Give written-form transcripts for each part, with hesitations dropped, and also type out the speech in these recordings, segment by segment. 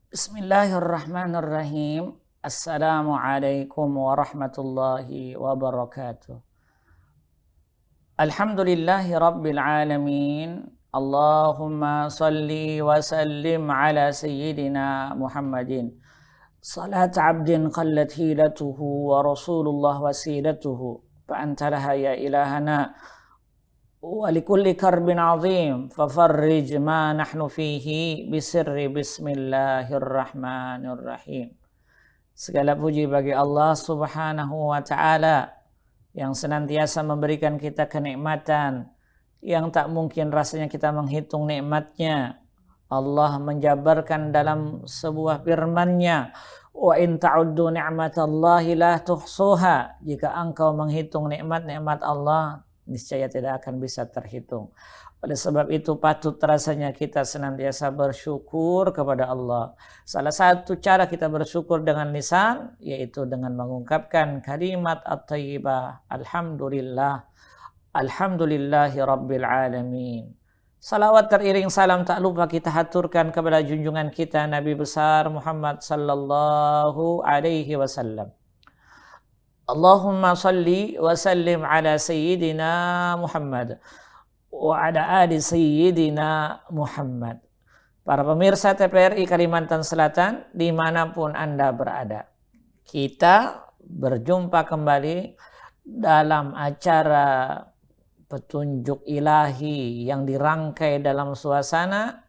Bismillahirrahmanirrahim. Assalamualaikum warahmatullahi wabarakatuh. Alhamdulillahi rabbil alamin. Allahumma salli wa sallim ala sayyidina Muhammadin. Salat abdin qallat hilatuhu wa rasulullah wasilatuhu. Fa laha ya ilahana. ولكل كرب عظيم ففرج ما نحن فيه بسر بسم الله الرحمن الرحيم. Segala puji bagi Allah Subhanahu wa Ta'ala yang senantiasa memberikan kita kenikmatan yang tak mungkin rasanya kita menghitung nikmatnya. Allah menjabarkan dalam sebuah firman-Nya, wa in ta'uddu ni'matallahi la tuhsuha. Jika engkau menghitung nikmat-nikmat Allah, niscaya tidak akan bisa terhitung. Oleh sebab itu patut rasanya kita senantiasa bersyukur kepada Allah. Salah satu cara kita bersyukur dengan lisan yaitu dengan mengungkapkan kalimat at-thayyibah, alhamdulillah, alhamdulillahi rabbil alamin. Salawat teriring salam tak lupa kita haturkan kepada junjungan kita Nabi besar Muhammad sallallahu alaihi wasallam. Allahumma salli wa sallim ala sayyidina Muhammad wa ala ali sayyidina Muhammad. Para pemirsa TPRI Kalimantan Selatan dimanapun Anda berada, kita berjumpa kembali dalam acara petunjuk ilahi yang dirangkai dalam suasana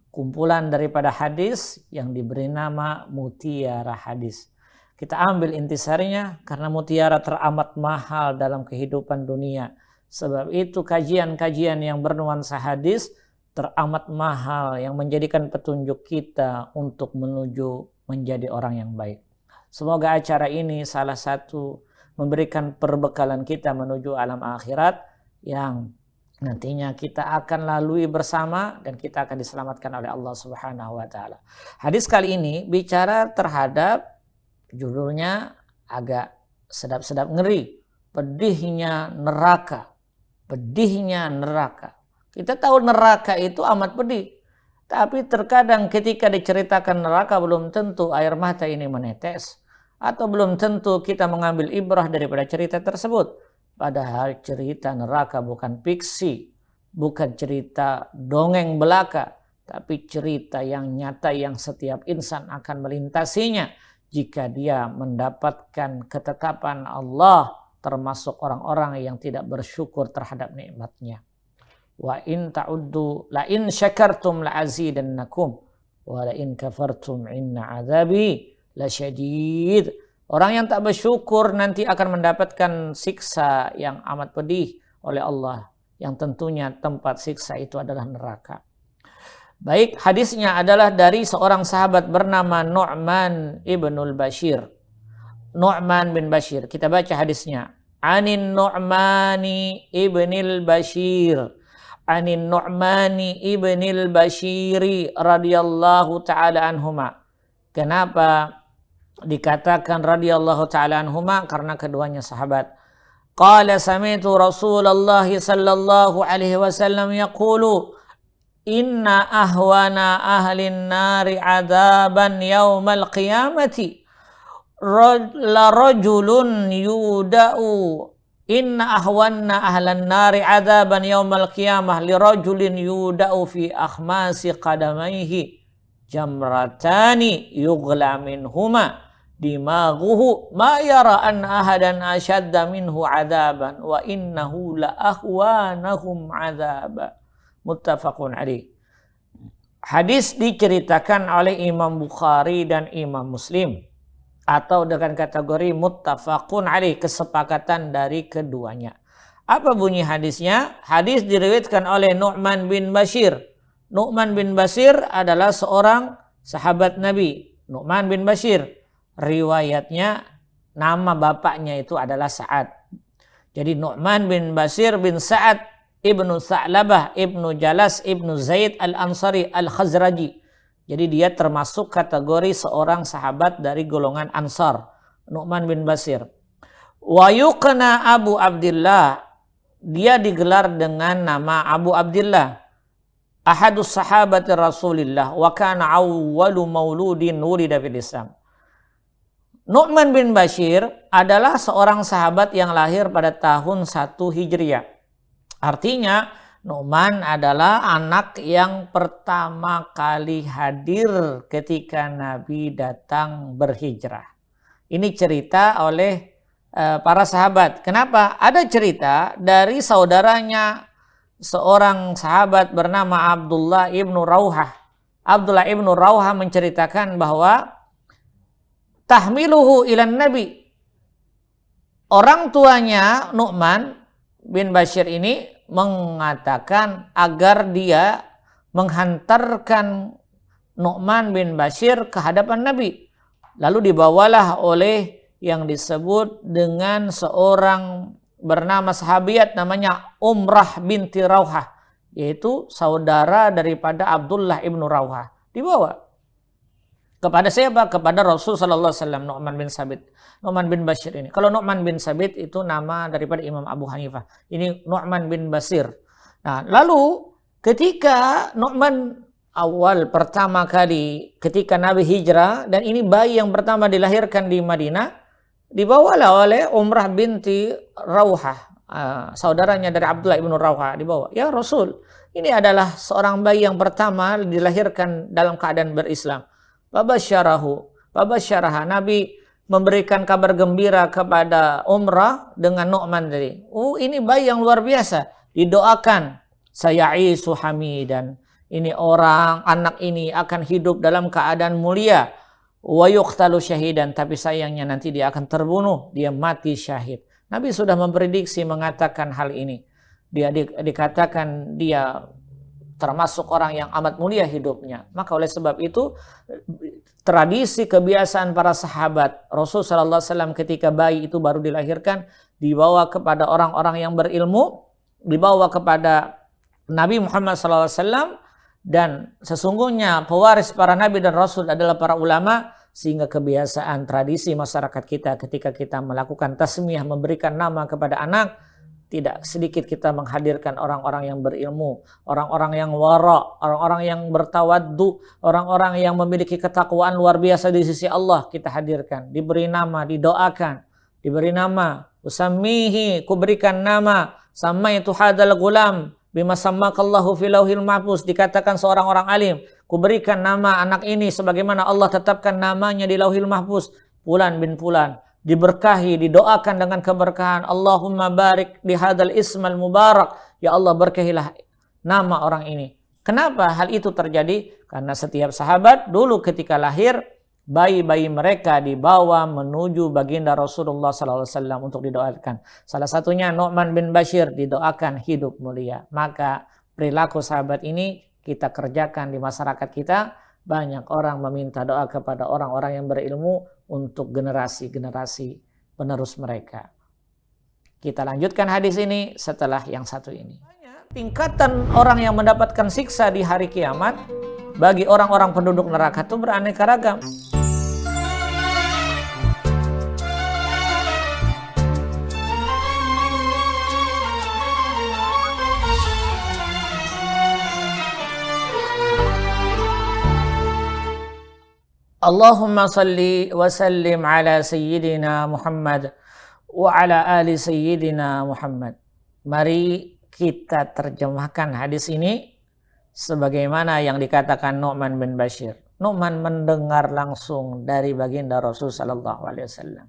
kumpulan daripada hadis yang diberi nama Mutiara Hadis. Kita ambil intisarinya karena mutiara teramat mahal dalam kehidupan dunia. Sebab itu kajian-kajian yang bernuansa hadis teramat mahal yang menjadikan petunjuk kita untuk menuju menjadi orang yang baik. Semoga acara ini salah satu memberikan perbekalan kita menuju alam akhirat yang nantinya kita akan lalui bersama dan kita akan diselamatkan oleh Allah Subhanahu wa Ta'ala. Hadis kali ini bicara terhadap, judulnya agak sedap-sedap ngeri, pedihnya neraka. Pedihnya neraka. Kita tahu neraka itu amat pedih, tapi terkadang ketika diceritakan neraka belum tentu air mata ini menetes, atau belum tentu kita mengambil ibrah daripada cerita tersebut. Padahal cerita neraka bukan fiksi, bukan cerita dongeng belaka, tapi cerita yang nyata yang setiap insan akan melintasinya jika dia mendapatkan ketetapan Allah, termasuk orang-orang yang tidak bersyukur terhadap nikmatnya. Wa in ta'uddu la in syakartum la azidannakum wa la in kafartum inna adzabi lasyadid. Orang yang tak bersyukur nanti akan mendapatkan siksa yang amat pedih oleh Allah, yang tentunya tempat siksa itu adalah neraka. Baik, hadisnya adalah dari seorang sahabat bernama Nu'man ibnul Bashir. Nu'man bin Bashir. Kita baca hadisnya. Anin Nu'mani ibnil Bashir. Anin Nu'mani ibnil Bashiri radhiyallahu ta'ala anhuma. Kenapa dikatakan radhiyallahu ta'ala anhuma? Karena keduanya sahabat. Qala sami'tu Rasulullah sallallahu alaihi wasallam yaqulu, inna ahwana ahlin nari adaban yaumal qiyamati la rajulun yuda'u. Inna ahwana ahlan nari adaban yaumal qiyamah li rajulin yuda'u fi akhmasi qadamaihi jamratani yughla minhuma dimaghuhu ma yara an ahadan ashadda minhu adaban wa innahu la ahwanahum adaba. Muttafaqun alaih. Hadis diceritakan oleh Imam Bukhari dan Imam Muslim, atau dengan kategori muttafaqun alaih, kesepakatan dari keduanya. Apa bunyi hadisnya? Hadis diriwayatkan oleh Nu'man bin Bashir. Nu'man bin Bashir adalah seorang sahabat Nabi. Nu'man bin Bashir, riwayatnya nama bapaknya itu adalah Sa'ad. Jadi Nu'man bin Bashir bin Sa'ad Ibnu Tha'labah, Ibnu Jalas, Ibnu Zaid Al-Ansari Al-Khazraji. Jadi dia termasuk kategori seorang sahabat dari golongan Ansar, Nu'man bin Bashir. Wa yuqna Abu Abdillah, dia digelar dengan nama Abu Abdillah, ahadus sahabati Rasulillah wa kana awwalu mauludin wulida fil Islam. Nu'man bin Bashir adalah seorang sahabat yang lahir pada tahun 1 Hijriah. Artinya Nu'man adalah anak yang pertama kali hadir ketika Nabi datang berhijrah. Ini cerita oleh para sahabat. Kenapa? Ada cerita dari saudaranya seorang sahabat bernama Abdullah ibnu Rauhah. Abdullah ibnu Rauhah menceritakan bahwa tahmiluhu ilan Nabi. Orang tuanya Nu'man bin Bashir ini mengatakan agar dia menghantarkan Nu'man bin Bashir ke hadapan Nabi. Lalu dibawalah oleh yang disebut dengan seorang bernama sahabiat namanya Umrah binti Rauhah, yaitu saudara daripada Abdullah ibnu Rauhah. Dibawa kepada siapa? Kepada Rasul sallallahu alaihi wasallam. Nu'man bin Bashir ini. Kalau Nu'man bin Sabit itu nama daripada Imam Abu Hanifah. Ini Nu'man bin Bashir. Nah, lalu ketika Nu'man awal pertama kali ketika Nabi hijrah, dan ini bayi yang pertama dilahirkan di Madinah, dibawalah oleh Umrah binti Rauhah, saudaranya dari Abdullah ibnu Rauhah, dibawa. Ya Rasul, ini adalah seorang bayi yang pertama dilahirkan dalam keadaan berislam. Babasyaraha, Nabi memberikan kabar gembira kepada Umrah dengan Nu'man tadi. Oh, ini bayi yang luar biasa. Didoakan, saya'isu hamidan. Ini anak ini akan hidup dalam keadaan mulia. Wa yuqtalu syahidan, tapi sayangnya nanti dia akan terbunuh, dia mati syahid. Nabi sudah memprediksi mengatakan hal ini. Dia dikatakan dia termasuk orang yang amat mulia hidupnya. Maka oleh sebab itu tradisi kebiasaan para sahabat Rasul sallallahu alaihi wasallam ketika bayi itu baru dilahirkan dibawa kepada orang-orang yang berilmu, dibawa kepada Nabi Muhammad sallallahu alaihi wasallam. Dan sesungguhnya pewaris para nabi dan rasul adalah para ulama, sehingga kebiasaan tradisi masyarakat kita ketika kita melakukan tasmiyah, memberikan nama kepada anak, tidak sedikit kita menghadirkan orang-orang yang berilmu, orang-orang yang wara, orang-orang yang bertawaddu, orang-orang yang memiliki ketakwaan luar biasa di sisi Allah, kita hadirkan, diberi nama, didoakan, diberi nama, usammihi, kuberikan nama, sama itu hadal gulam bima sammakallahu fi lauhil mahfuz, dikatakan seorang orang alim, kuberikan nama anak ini sebagaimana Allah tetapkan namanya di lauhil mahfuz, fulan bin fulan, diberkahi, didoakan dengan keberkahan. Allahumma barik di hadal ismal mubarak, ya Allah berkahilah nama orang ini. Kenapa hal itu terjadi? Karena setiap sahabat dulu ketika lahir, bayi-bayi mereka dibawa menuju baginda Rasulullah SAW untuk didoakan. Salah satunya Nu'man bin Bashir didoakan hidup mulia. Maka perilaku sahabat ini kita kerjakan di masyarakat kita. Banyak orang meminta doa kepada orang-orang yang berilmu untuk generasi-generasi penerus mereka. Kita lanjutkan hadis ini setelah yang satu ini. Tingkatan orang yang mendapatkan siksa di hari kiamat bagi orang-orang penduduk neraka itu beraneka ragam. Allahumma salli wa sallim ala sayyidina Muhammad wa ala ali sayyidina Muhammad. Mari kita terjemahkan hadis ini sebagaimana yang dikatakan Nu'man bin Bashir. Nu'man mendengar langsung dari baginda Rasul sallallahu alaihi wasallam.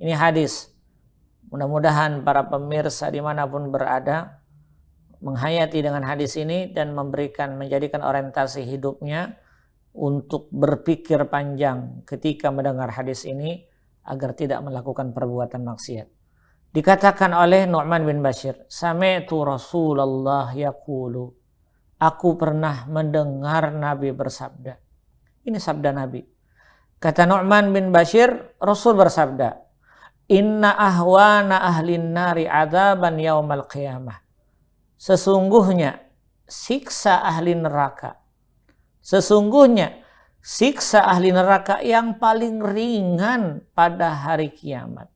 Ini hadis. Mudah-mudahan para pemirsa dimanapun berada menghayati dengan hadis ini dan menjadikan orientasi hidupnya untuk berpikir panjang ketika mendengar hadis ini agar tidak melakukan perbuatan maksiat. Dikatakan oleh Nu'man bin Bashir, sami'tu Rasulullah yaqulu, aku pernah mendengar Nabi bersabda. Ini sabda Nabi. Kata Nu'man bin Bashir, Rasul bersabda, inna ahwana ahlin nari adzaban yaumal qiyamah. Sesungguhnya siksa ahli neraka, sesungguhnya siksa ahli neraka yang paling ringan pada hari kiamat.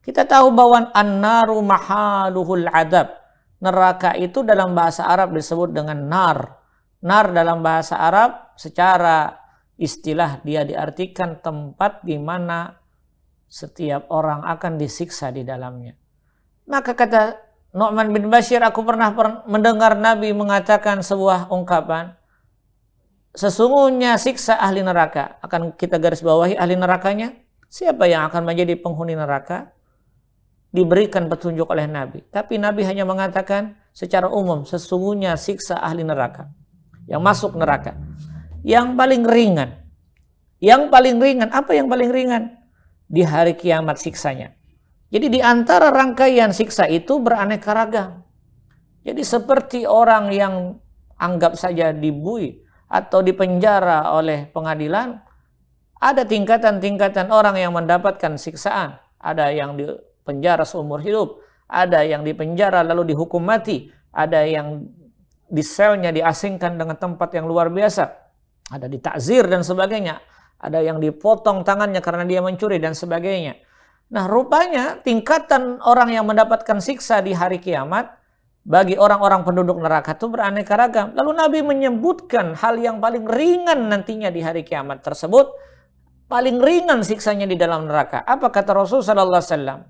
Kita tahu bahwa an-naru mahaluhul adab. Neraka itu dalam bahasa Arab disebut dengan nar. Nar dalam bahasa Arab secara istilah dia diartikan tempat di mana setiap orang akan disiksa di dalamnya. Maka kata Nu'man bin Bashir, aku pernah mendengar Nabi mengatakan sebuah ungkapan, sesungguhnya siksa ahli neraka, akan kita garis bawahi ahli nerakanya, siapa yang akan menjadi penghuni neraka? Diberikan petunjuk oleh Nabi. Tapi Nabi hanya mengatakan secara umum, sesungguhnya siksa ahli neraka, yang masuk neraka, yang paling ringan. Yang paling ringan, apa yang paling ringan? Di hari kiamat siksanya. Jadi di antara rangkaian siksa itu beraneka ragam. Jadi seperti orang yang anggap saja dibui atau dipenjara oleh pengadilan, ada tingkatan-tingkatan orang yang mendapatkan siksaan. Ada yang dipenjara seumur hidup, ada yang dipenjara lalu dihukum mati, ada yang di selnya diasingkan dengan tempat yang luar biasa, ada ditakzir dan sebagainya, ada yang dipotong tangannya karena dia mencuri dan sebagainya. Nah, rupanya tingkatan orang yang mendapatkan siksa di hari kiamat bagi orang-orang penduduk neraka itu beraneka ragam. Lalu Nabi menyebutkan hal yang paling ringan nantinya di hari kiamat tersebut, paling ringan siksanya di dalam neraka. Apa kata Rasul sallallahu alaihi wasallam?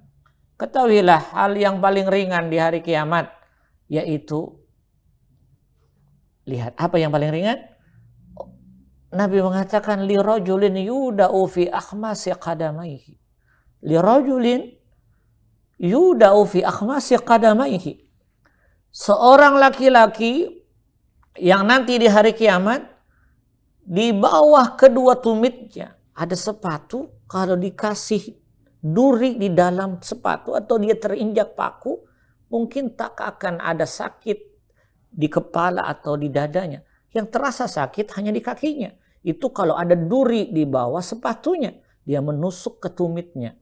Ketahuilah hal yang paling ringan di hari kiamat, yaitu, lihat apa yang paling ringan? Nabi mengatakan lirajulin yuda'u fi akhmasi qadamaihi. Lirajulin yuda'u fi akhmasi qadamaihi. Seorang laki-laki yang nanti di hari kiamat di bawah kedua tumitnya ada sepatu, kalau dikasih duri di dalam sepatu atau dia terinjak paku, mungkin tak akan ada sakit di kepala atau di dadanya. Yang terasa sakit hanya di kakinya. Itu kalau ada duri di bawah sepatunya, dia menusuk ke tumitnya.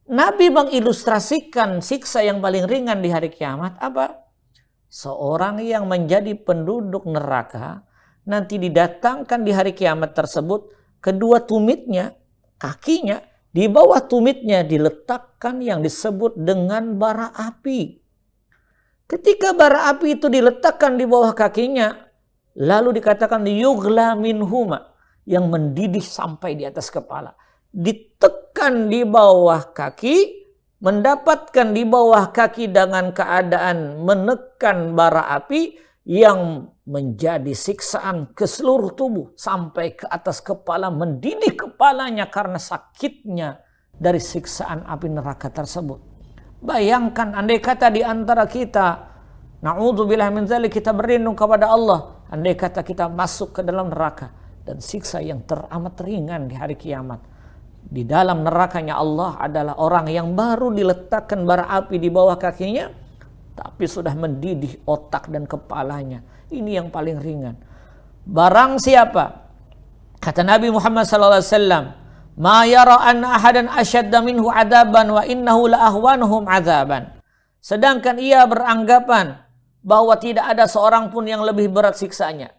Nabi mengilustrasikan siksa yang paling ringan di hari kiamat apa? Seorang yang menjadi penduduk neraka nanti didatangkan di hari kiamat tersebut, kedua tumitnya, kakinya, di bawah tumitnya diletakkan yang disebut dengan bara api. Ketika bara api itu diletakkan di bawah kakinya, lalu dikatakan yughla minhuma, yang mendidih sampai di atas kepala. Ditekan di bawah kaki, mendapatkan di bawah kaki dengan keadaan menekan bara api yang menjadi siksaan ke seluruh tubuh sampai ke atas kepala, mendidih kepalanya karena sakitnya dari siksaan api neraka tersebut. Bayangkan andai kata di antara kita, na'udzubillah min dzalik, kita berlindung kepada Allah, andai kata kita masuk ke dalam neraka dan siksa yang teramat ringan di hari kiamat. Di dalam nerakanya Allah adalah orang yang baru diletakkan bara api di bawah kakinya, tapi sudah mendidih otak dan kepalanya. Ini yang paling ringan. Barang siapa, kata Nabi Muhammad SAW, ma yara anna ahadan asyadda minhu adaban wa innahu la ahwanuhum adaban. Sedangkan ia beranggapan bahwa tidak ada seorang pun yang lebih berat siksanya.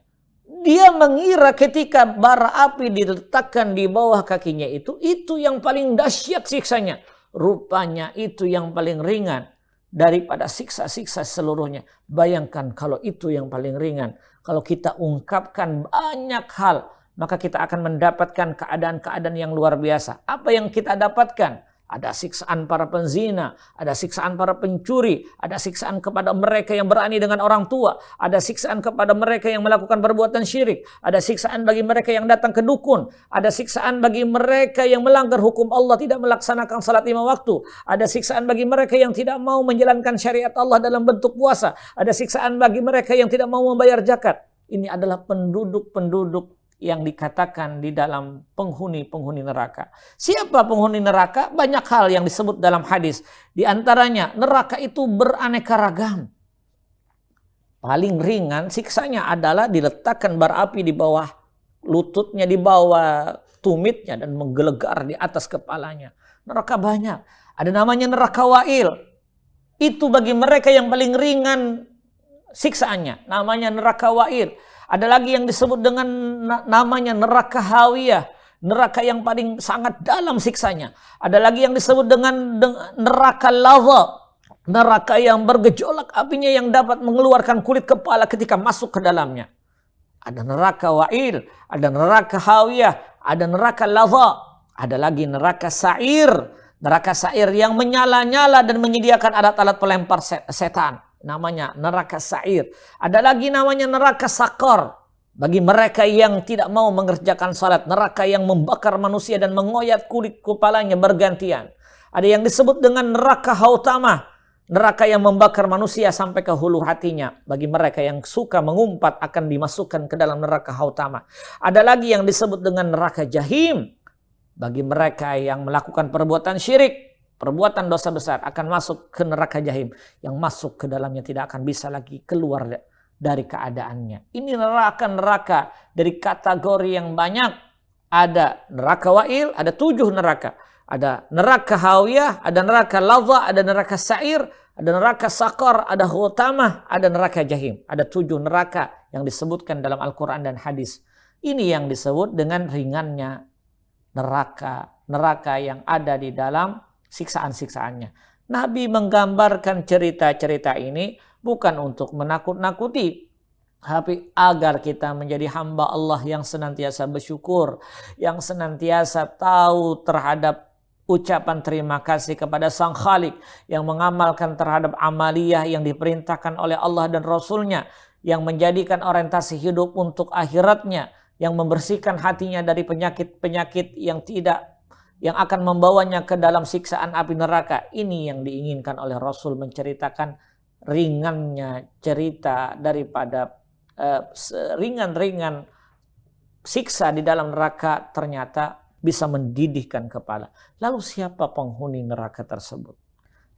Dia mengira ketika bara api diletakkan di bawah kakinya itu yang paling dahsyat siksanya. Rupanya itu yang paling ringan daripada siksa-siksa seluruhnya. Bayangkan kalau itu yang paling ringan. Kalau kita ungkapkan banyak hal, maka kita akan mendapatkan keadaan-keadaan yang luar biasa. Apa yang kita dapatkan? Ada siksaan para penzina, ada siksaan para pencuri, ada siksaan kepada mereka yang berani dengan orang tua, ada siksaan kepada mereka yang melakukan perbuatan syirik, ada siksaan bagi mereka yang datang ke dukun, ada siksaan bagi mereka yang melanggar hukum Allah, tidak melaksanakan salat 5 waktu, ada siksaan bagi mereka yang tidak mau menjalankan syariat Allah dalam bentuk puasa, ada siksaan bagi mereka yang tidak mau membayar zakat. Ini adalah penduduk-penduduk yang dikatakan di dalam penghuni-penghuni neraka. Siapa penghuni neraka? Banyak hal yang disebut dalam hadis. Di antaranya neraka itu beraneka ragam. Paling ringan siksanya adalah diletakkan bara api di bawah lututnya, di bawah tumitnya dan menggelegar di atas kepalanya. Neraka banyak. Ada namanya neraka wa'il. Itu bagi mereka yang paling ringan siksaannya. Namanya neraka wa'il. Ada lagi yang disebut dengan namanya neraka hawiyah, neraka yang paling sangat dalam siksanya. Ada lagi yang disebut dengan neraka lava, neraka yang bergejolak apinya yang dapat mengeluarkan kulit kepala ketika masuk ke dalamnya. Ada neraka wa'il, ada neraka hawiyah, ada neraka lava, ada lagi neraka sa'ir. Neraka sa'ir yang menyala-nyala dan menyediakan alat-alat pelempar setan. Namanya neraka sa'ir. Ada lagi namanya neraka sakor. Bagi mereka yang tidak mau mengerjakan salat. Neraka yang membakar manusia dan mengoyak kulit kepalanya bergantian. Ada yang disebut dengan neraka hautamah. Neraka yang membakar manusia sampai ke hulu hatinya. Bagi mereka yang suka mengumpat akan dimasukkan ke dalam neraka hautama. Ada lagi yang disebut dengan neraka jahim. Bagi mereka yang melakukan perbuatan syirik, perbuatan dosa besar akan masuk ke neraka jahim. Yang masuk ke dalamnya tidak akan bisa lagi keluar dari keadaannya. Ini neraka-neraka dari kategori yang banyak. Ada neraka wa'il, ada 7 neraka. Ada neraka hawiyah, ada neraka lava, ada neraka sa'ir, ada neraka sakar, ada hutamah, ada neraka jahim. Ada 7 neraka yang disebutkan dalam Al-Quran dan hadis. Ini yang disebut dengan ringannya neraka yang ada di dalam siksaan-siksaannya. Nabi menggambarkan cerita-cerita ini bukan untuk menakut-nakuti, tapi agar kita menjadi hamba Allah yang senantiasa bersyukur, yang senantiasa tahu terhadap ucapan terima kasih kepada Sang Khalik, yang mengamalkan terhadap amaliyah yang diperintahkan oleh Allah dan Rasulnya, yang menjadikan orientasi hidup untuk akhiratnya, yang membersihkan hatinya dari penyakit-penyakit yang akan membawanya ke dalam siksaan api neraka. Ini yang diinginkan oleh Rasul, menceritakan ringannya cerita daripada ringan-ringan siksa di dalam neraka ternyata bisa mendidihkan kepala. Lalu siapa penghuni neraka tersebut?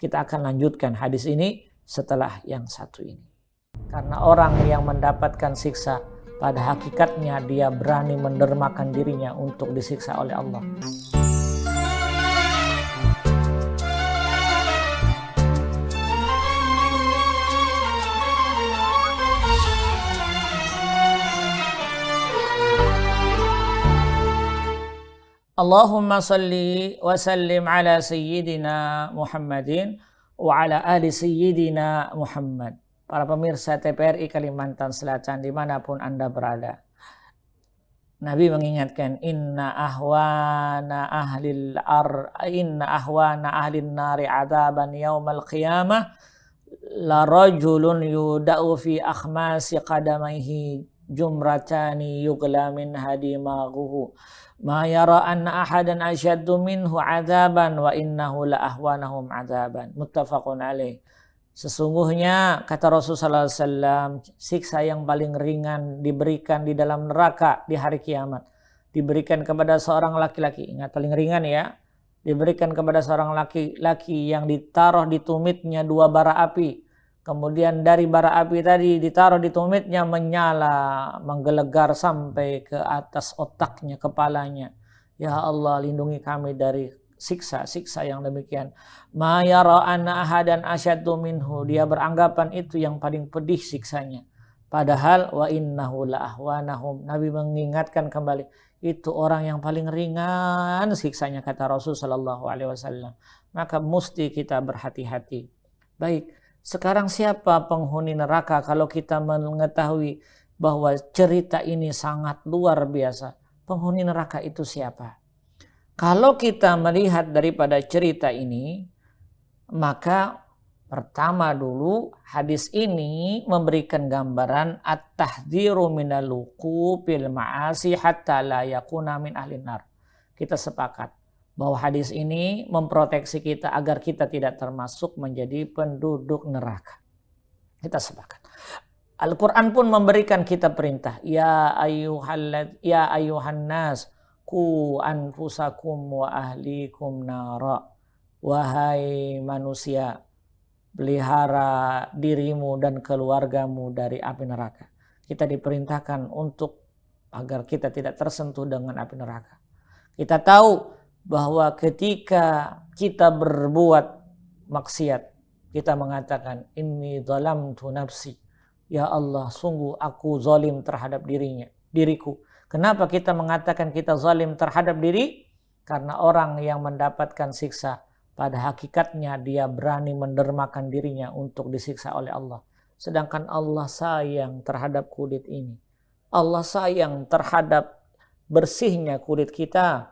Kita akan lanjutkan hadis ini setelah yang satu ini. Karena orang yang mendapatkan siksa, pada hakikatnya dia berani mendermakan dirinya untuk disiksa oleh Allah. Allahumma salli wa sallim ala sayyidina Muhammadin wa ala ali sayyidina Muhammad. Para pemirsa TPRI Kalimantan Selatan dimanapun Anda berada. Nabi mengingatkan inna ahwana ahlin nari adaban yaumal qiyamah la rajulun yuda'u fi akhmasi qadamaihi jumratani yugla min hadimaghuhu ma yara anna ahadan ashaddu minhu adaban wa innahu la ahwanahum adaban. Muttafaqun alaih. Sesungguhnya kata Rasulullah SAW, siksa yang paling ringan diberikan di dalam neraka di hari kiamat diberikan kepada seorang laki-laki. Ingat, paling ringan ya, diberikan kepada seorang laki-laki yang ditaruh di tumitnya 2 bara api. Kemudian dari bara api tadi ditaruh di tumitnya menyala, menggelegar sampai ke atas otaknya, kepalanya. Ya Allah, lindungi kami dari siksa-siksa yang demikian. Ma yara anna ahadan asyaddu minhu. Dia beranggapan itu yang paling pedih siksanya. Padahal wa innahu la ahwanahum. Nabi mengingatkan kembali, itu orang yang paling ringan siksanya kata Rasul sallallahu alaihi wasallam. Maka mesti kita berhati-hati. Baik, sekarang siapa penghuni neraka kalau kita mengetahui bahwa cerita ini sangat luar biasa? Penghuni neraka itu siapa? Kalau kita melihat daripada cerita ini, maka pertama dulu hadis ini memberikan gambaran at-tahdhiru minal wuqu'il ma'asi hatta la yakuna min ahlin nar. Kita sepakat bahwa hadis ini memproteksi kita agar kita tidak termasuk menjadi penduduk neraka. Kita sepakat. Al-Quran pun memberikan kita perintah, ya ayuhan nas ku anfusakum wa ahlikum nara. Wahai manusia, pelihara dirimu dan keluargamu dari api neraka. Kita diperintahkan untuk agar kita tidak tersentuh dengan api neraka. Kita tahu bahwa ketika kita berbuat maksiat, kita mengatakan inni zalamtu nafsi, Ya Allah, sungguh aku zalim terhadap diriku. Kenapa kita mengatakan kita zalim terhadap diri? Karena orang yang mendapatkan siksa, pada hakikatnya dia berani mendermakan dirinya untuk disiksa oleh Allah. Sedangkan Allah sayang terhadap kulit ini. Allah sayang terhadap bersihnya kulit kita,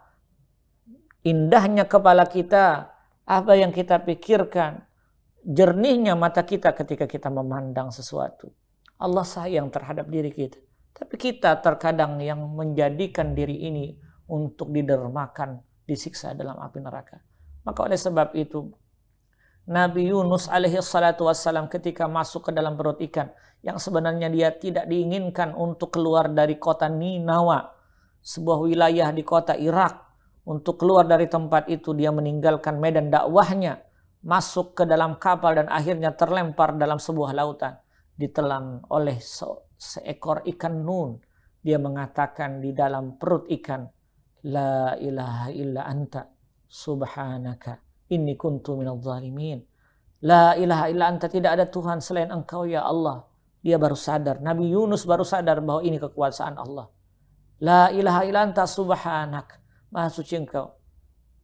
indahnya kepala kita, apa yang kita pikirkan, jernihnya mata kita ketika kita memandang sesuatu. Allah sayang terhadap diri kita. Tapi kita terkadang yang menjadikan diri ini untuk didermakan, disiksa dalam api neraka. Maka oleh sebab itu, Nabi Yunus alaihi salatu wassalam ketika masuk ke dalam perut ikan, yang sebenarnya dia tidak diinginkan untuk keluar dari kota Ninawa, sebuah wilayah di kota Irak. Untuk keluar dari tempat itu dia meninggalkan medan dakwahnya, masuk ke dalam kapal dan akhirnya terlempar dalam sebuah lautan. Ditelan oleh seekor ikan nun. Dia mengatakan di dalam perut ikan, La ilaha illa anta subhanaka inni kuntu minadh dhalimin. La ilaha illa anta, tidak ada Tuhan selain engkau ya Allah. Dia baru sadar, Nabi Yunus baru sadar bahwa ini kekuasaan Allah. La ilaha illa anta subhanaka, maha suci engkau.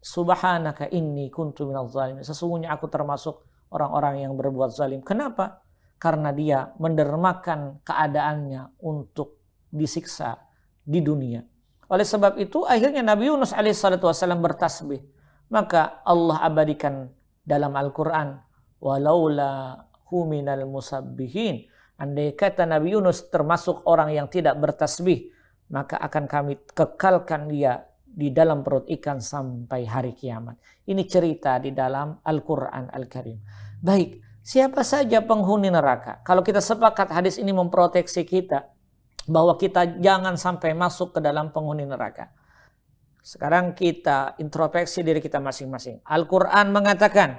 Subhanaka inni kuntu minadh dhalimin. Sesungguhnya aku termasuk orang-orang yang berbuat zalim. Kenapa? Karena dia mendermakan keadaannya untuk disiksa di dunia. Oleh sebab itu akhirnya Nabi Yunus alaihissalatu wassalam bertasbih. Maka Allah abadikan dalam Al-Quran, walaula hu minal musabbihin. Andai kata Nabi Yunus termasuk orang yang tidak bertasbih, maka akan kami kekalkan dia di dalam perut ikan sampai hari kiamat. Ini cerita di dalam Al-Quran Al-Karim. Baik, siapa saja penghuni neraka? Kalau kita sepakat hadis ini memproteksi kita bahwa kita jangan sampai masuk ke dalam penghuni neraka. Sekarang kita introspeksi diri kita masing-masing. Al-Quran mengatakan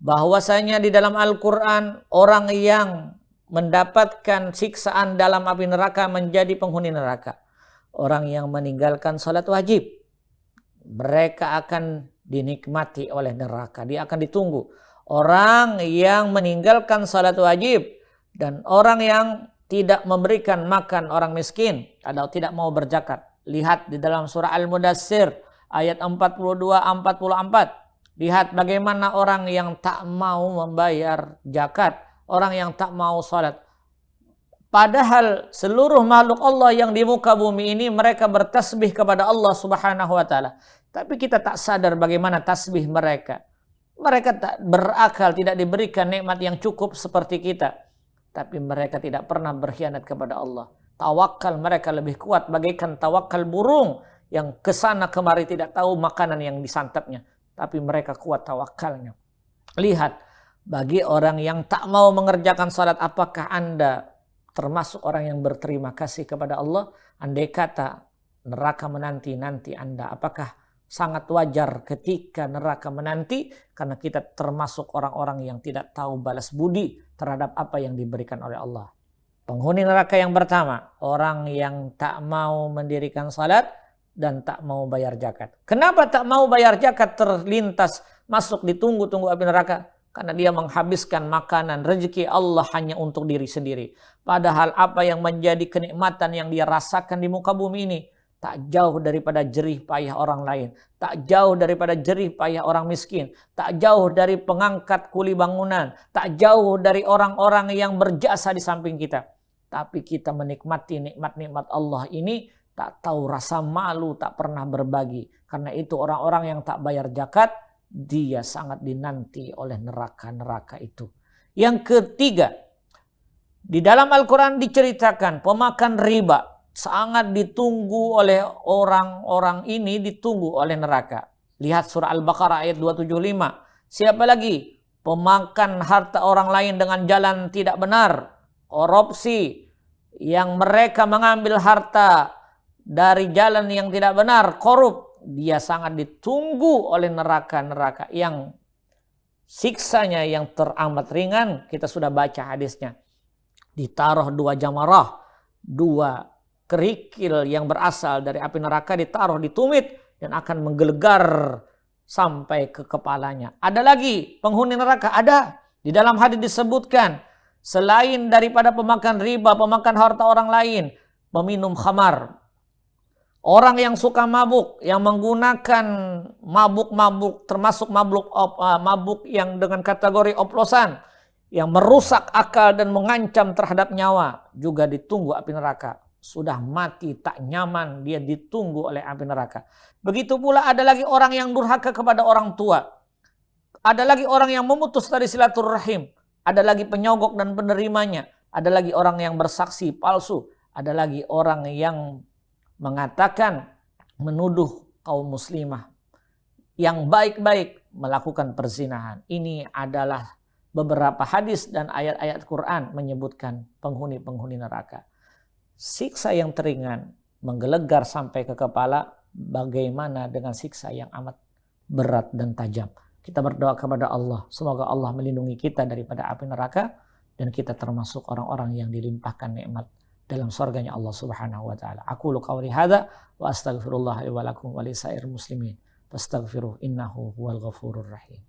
bahwasanya di dalam Al-Quran orang yang mendapatkan siksaan dalam api neraka menjadi penghuni neraka. Orang yang meninggalkan salat wajib, mereka akan dinikmati oleh neraka. Dia akan ditunggu. Orang yang meninggalkan salat wajib dan orang yang tidak memberikan makan orang miskin atau tidak mau berzakat. Lihat di dalam surah Al-Mudassir ayat 42-44. Lihat bagaimana orang yang tak mau membayar zakat, orang yang tak mau salat. Padahal seluruh makhluk Allah yang di muka bumi ini mereka bertasbih kepada Allah Subhanahu wa taala. Tapi kita tak sadar bagaimana tasbih mereka. Mereka tak berakal, tidak diberikan nikmat yang cukup seperti kita. Tapi mereka tidak pernah berkhianat kepada Allah. Tawakal mereka lebih kuat bagaikan tawakal burung yang kesana kemari tidak tahu makanan yang disantapnya. Tapi mereka kuat tawakalnya. Lihat, bagi orang yang tak mau mengerjakan salat, apakah Anda termasuk orang yang berterima kasih kepada Allah? Andai kata neraka menanti Anda, apakah sangat wajar ketika neraka menanti? Karena kita termasuk orang-orang yang tidak tahu balas budi terhadap apa yang diberikan oleh Allah. Penghuni neraka yang pertama, orang yang tak mau mendirikan salat dan tak mau bayar zakat. Kenapa tak mau bayar zakat terlintas masuk ditunggu-tunggu api neraka? Karena dia menghabiskan makanan rezeki Allah hanya untuk diri sendiri. Padahal apa yang menjadi kenikmatan yang dia rasakan di muka bumi ini tak jauh daripada jerih payah orang lain. Tak jauh daripada jerih payah orang miskin. Tak jauh dari pengangkat kuli bangunan. Tak jauh dari orang-orang yang berjasa di samping kita. Tapi kita menikmati nikmat-nikmat Allah ini tak tahu rasa malu, tak pernah berbagi. Karena itu orang-orang yang tak bayar zakat, dia sangat dinanti oleh neraka-neraka itu. Yang ketiga, di dalam Al-Quran diceritakan pemakan riba sangat ditunggu oleh orang-orang ini, ditunggu oleh neraka. Lihat surah Al-Baqarah ayat 275. Siapa lagi? Pemakan harta orang lain dengan jalan tidak benar, korupsi, yang mereka mengambil harta dari jalan yang tidak benar, korup. Dia sangat ditunggu oleh neraka-neraka yang siksanya yang teramat ringgan. Kita sudah baca hadisnya. Ditaruh 2 jamarah, 2 kerikil yang berasal dari api neraka ditaruh di tumit dan akan menggelegar sampai ke kepalanya. Ada lagi penghuni neraka, ada. Di dalam hadis disebutkan selain daripada pemakan riba, pemakan harta orang lain, peminum khamar, orang yang suka mabuk, yang menggunakan mabuk-mabuk, termasuk mabuk yang dengan kategori oplosan, yang merusak akal dan mengancam terhadap nyawa, juga ditunggu api neraka. Sudah mati tak nyaman, dia ditunggu oleh api neraka. Begitu pula ada lagi orang yang durhaka kepada orang tua. Ada lagi orang yang memutus tali silaturahim. Ada lagi penyogok dan penerimanya. Ada lagi orang yang bersaksi palsu. Ada lagi orang yang mengatakan, menuduh kaum muslimah yang baik-baik melakukan perzinahan. Ini adalah beberapa hadis dan ayat-ayat Quran menyebutkan penghuni-penghuni neraka. Siksa yang teringan menggelegar sampai ke kepala, bagaimana dengan siksa yang amat berat dan tajam. Kita berdoa kepada Allah, semoga Allah melindungi kita daripada api neraka dan kita termasuk orang-orang yang dilimpahkan nikmat dalam surganya Allah Subhanahu wa taala. Aqulu qawli hadza wa astaghfirullah li wa lakum wa li sairil muslimin. Fastaghfiruh innahu huwal ghafurur rahim.